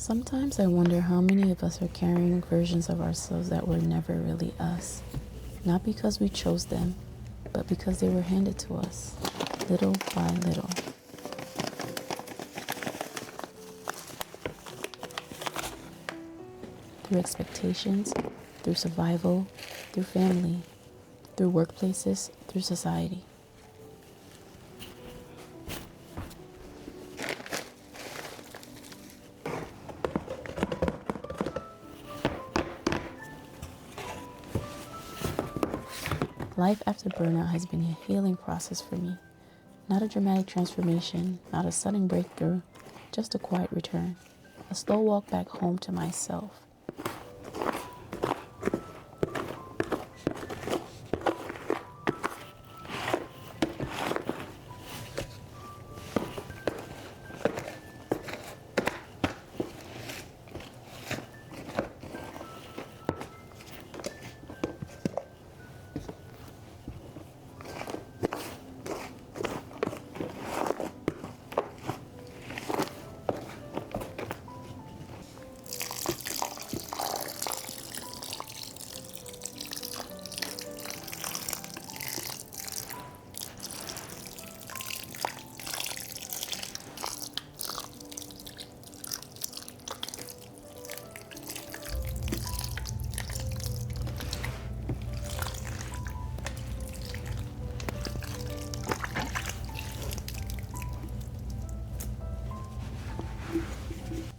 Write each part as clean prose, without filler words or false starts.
Sometimes I wonder how many of us are carrying versions of ourselves that were never really us. Not because we chose them, but because they were handed to us, little by little. Through expectations, through survival, through family, through workplaces, through society. Life after burnout has been a healing process for me. Not a dramatic transformation, not a sudden breakthrough, just a quiet return, a slow walk back home to myself.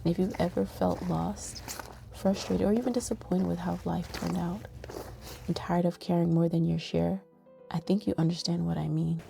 If you've ever felt lost, frustrated, or even disappointed with how life turned out, and tired of carrying more than your share, I think you understand what I mean.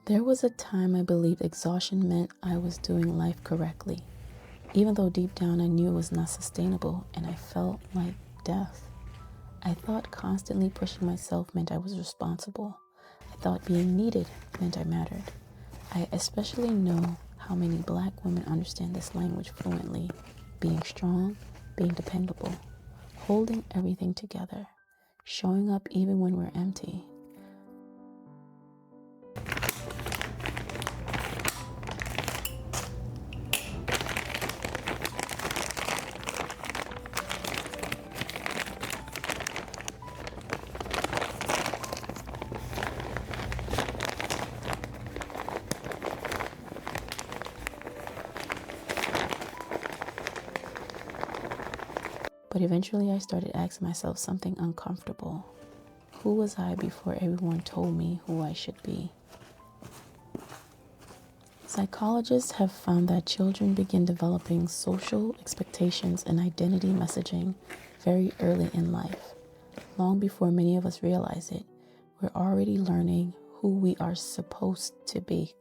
There was a time I believed exhaustion meant I was doing life correctly, even though deep down I knew it was not sustainable and I felt like death. I thought constantly pushing myself meant I was responsible. I thought being needed meant I mattered. I especially know how many Black women understand this language fluently, being strong, being dependable, holding everything together, showing up even when we're empty. But eventually I started asking myself something uncomfortable. Who was I before everyone told me who I should be? Psychologists have found that children begin developing social expectations and identity messaging very early in life. Long before many of us realize it, we're already learning who we are supposed to be.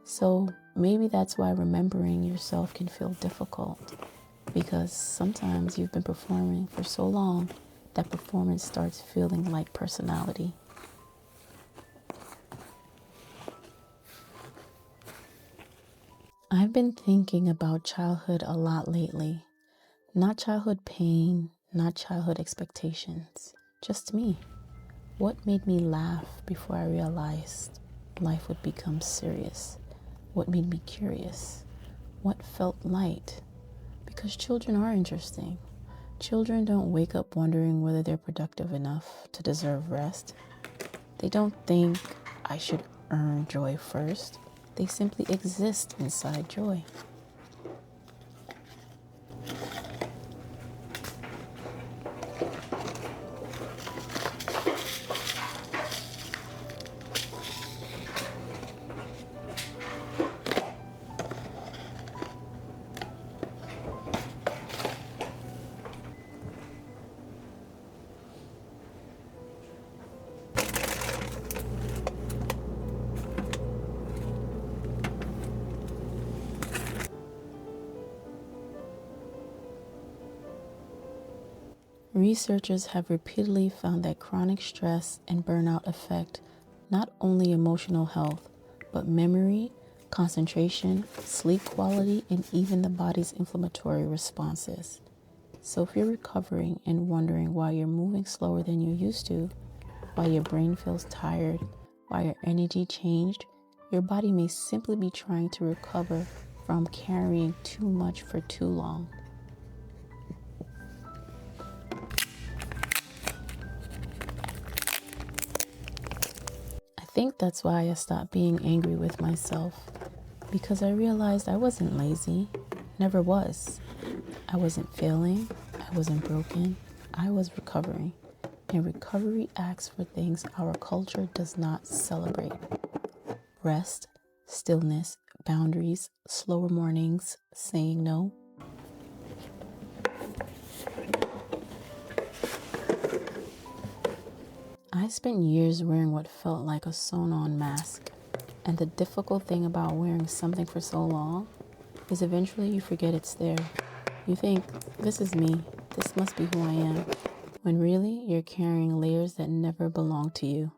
So maybe that's why remembering yourself can feel difficult, because sometimes you've been performing for so long that performance starts feeling like personality. I've been thinking about childhood a lot lately. Not childhood pain, not childhood expectations, just me. What made me laugh before I realized life would become serious? What made me curious? What felt light? Because children are interesting. Children don't wake up wondering whether they're productive enough to deserve rest. They don't think I should earn joy first. They simply exist inside joy. Researchers have repeatedly found that chronic stress and burnout affect not only emotional health, but memory, concentration, sleep quality, and even the body's inflammatory responses. So if you're recovering and wondering why you're moving slower than you used to, why your brain feels tired, why your energy changed, your body may simply be trying to recover from carrying too much for too long. I think that's why I stopped being angry with myself, because I realized I wasn't lazy, never was. I wasn't failing, I wasn't broken, I was recovering. And recovery asks for things our culture does not celebrate: rest, stillness, boundaries, slower mornings, saying no. I spent years wearing what felt like a sewn-on mask. And the difficult thing about wearing something for so long is eventually you forget it's there. You think, this is me, this must be who I am, when really you're carrying layers that never belonged to you.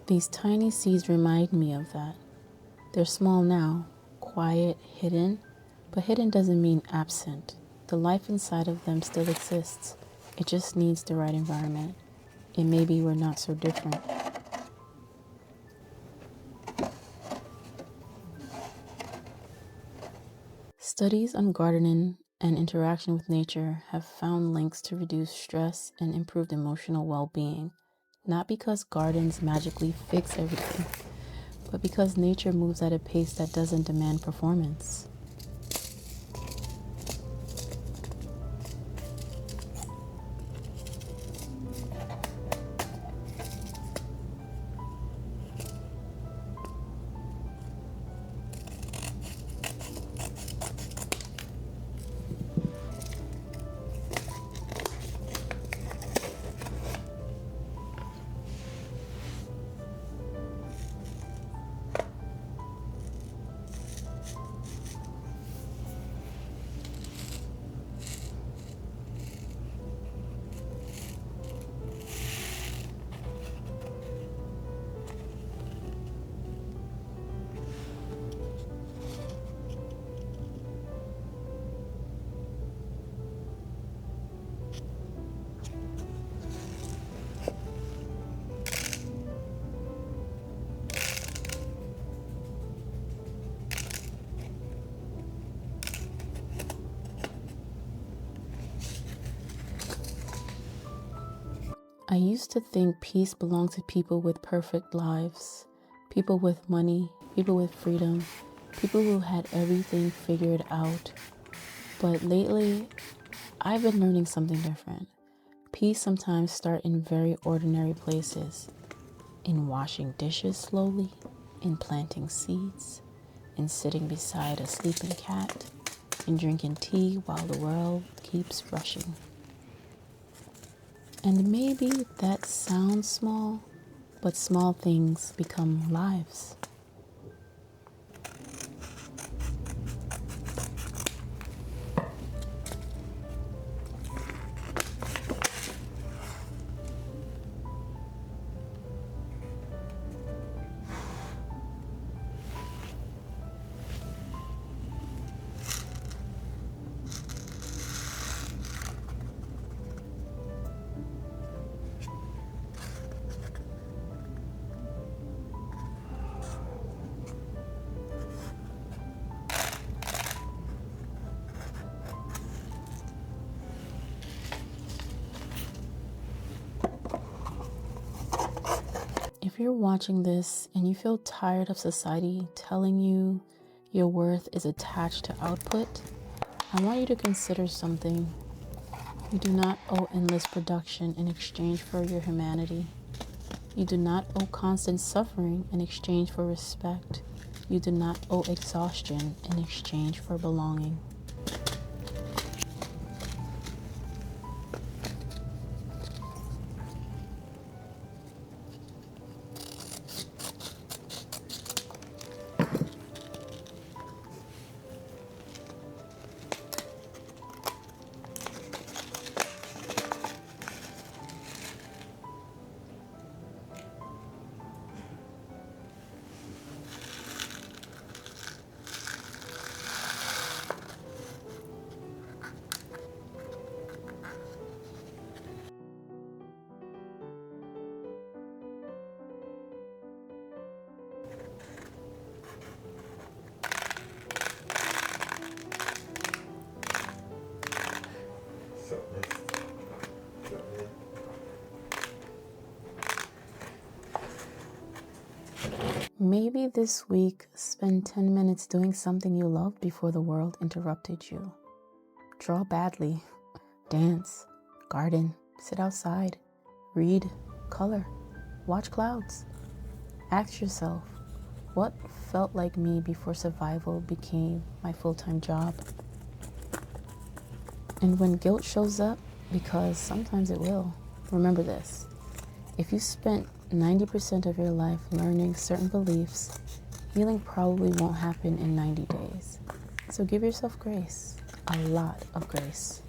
These tiny seeds remind me of that. They're small now, quiet, hidden, but hidden doesn't mean absent. The life inside of them still exists. It just needs the right environment. And maybe we're not so different. Studies on gardening and interaction with nature have found links to reduce stress and improved emotional well-being, not because gardens magically fix everything, but because nature moves at a pace that doesn't demand performance. I used to think peace belonged to people with perfect lives, people with money, people with freedom, people who had everything figured out. But lately, I've been learning something different. Peace sometimes starts in very ordinary places, in washing dishes slowly, in planting seeds, in sitting beside a sleeping cat, in drinking tea while the world keeps rushing. And maybe that sounds small, but small things become lives. If you're watching this and you feel tired of society telling you your worth is attached to output, I want you to consider something. You do not owe endless production in exchange for your humanity. You do not owe constant suffering in exchange for respect. You do not owe exhaustion in exchange for belonging. Maybe this week, spend 10 minutes doing something you loved before the world interrupted you. Draw badly, dance, garden, sit outside, read, color, watch clouds. Ask yourself, what felt like me before survival became my full-time job? And when guilt shows up, because sometimes it will, remember this. If you spent 90% of your life learning certain beliefs, healing probably won't happen in 90 days. So give yourself grace, a lot of grace.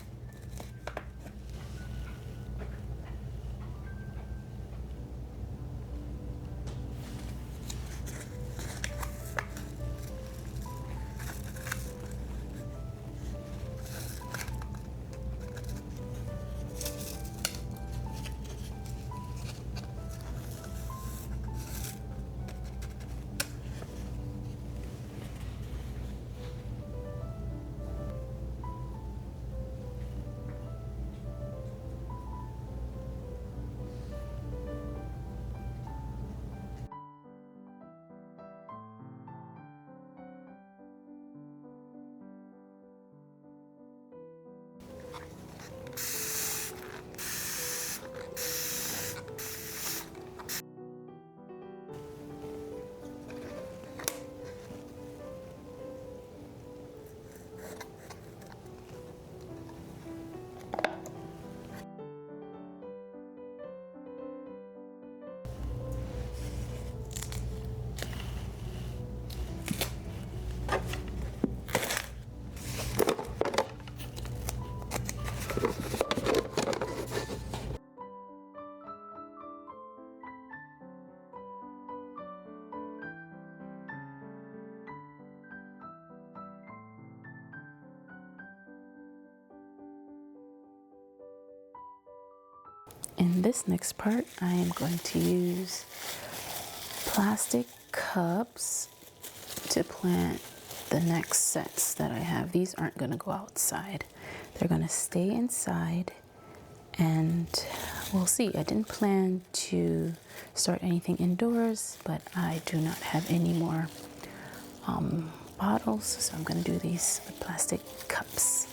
In this next part, I am going to use plastic cups to plant the next sets that I have. These aren't going to go outside. They're going to stay inside, and we'll see. I didn't plan to start anything indoors, but I do not have any more bottles, so I'm going to do these with plastic cups.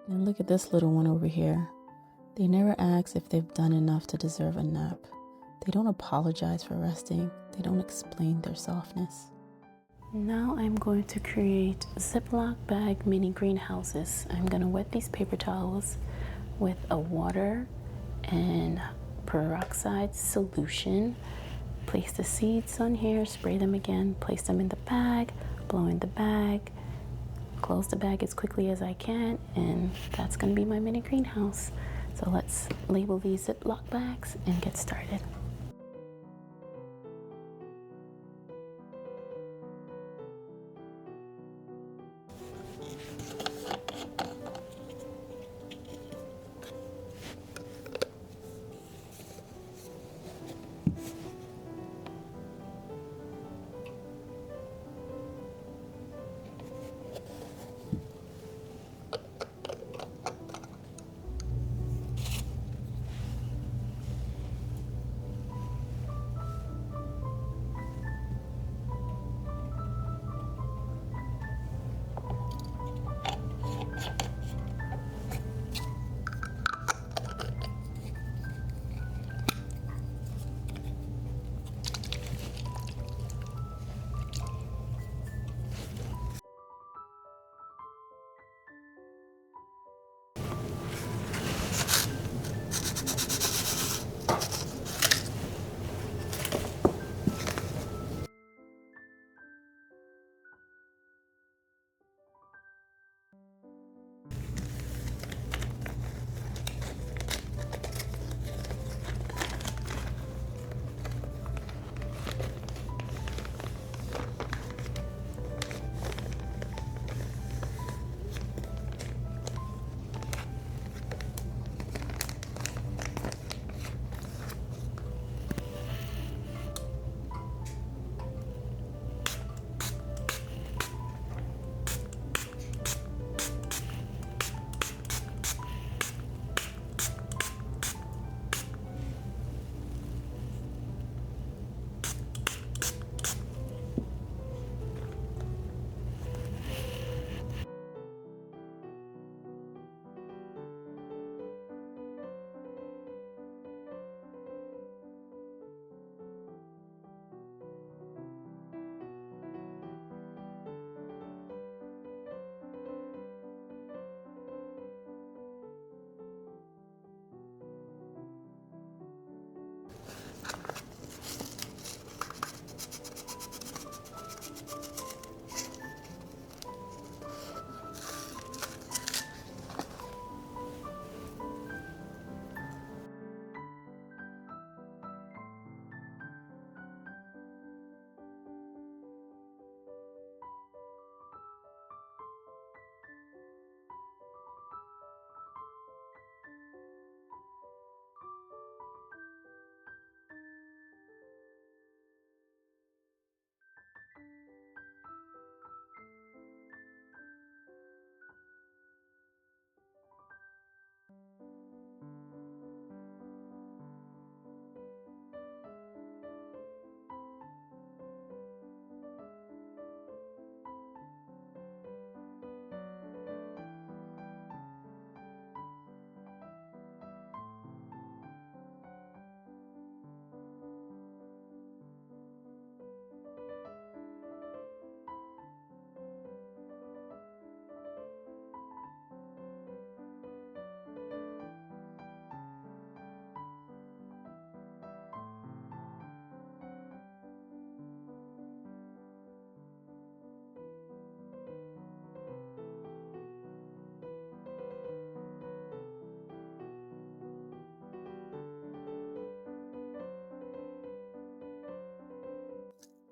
And look at this little one over here. They never ask if they've done enough to deserve a nap. They don't apologize for resting. They don't explain their softness. Now I'm going to create Ziplock bag mini greenhouses. I'm going to wet these paper towels with a water and peroxide solution. Place the seeds on here, spray them again, place them in the bag, blow in the bag, close the bag as quickly as I can, and that's going to be my mini greenhouse. So let's label these Ziploc bags and get started.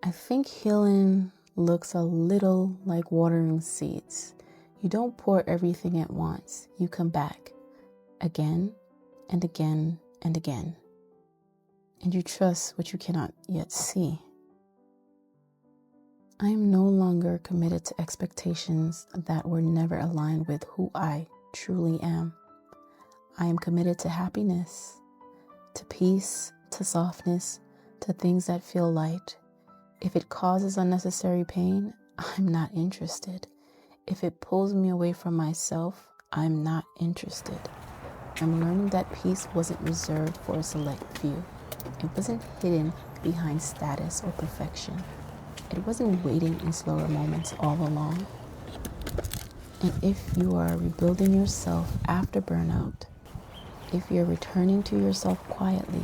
I think healing looks a little like watering seeds. You don't pour everything at once. You come back again and again and again. And you trust what you cannot yet see. I am no longer committed to expectations that were never aligned with who I truly am. I am committed to happiness, to peace, to softness, to things that feel light. If it causes unnecessary pain, I'm not interested. If it pulls me away from myself, I'm not interested. I'm learning that peace wasn't reserved for a select few. It wasn't hidden behind status or perfection. It wasn't waiting in slower moments all along. And if you are rebuilding yourself after burnout, if you're returning to yourself quietly,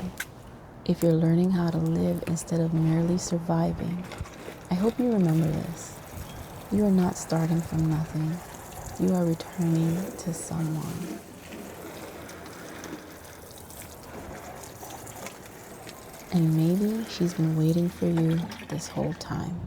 if you're learning how to live instead of merely surviving, I hope you remember this. You are not starting from nothing. You are returning to someone. And maybe she's been waiting for you this whole time.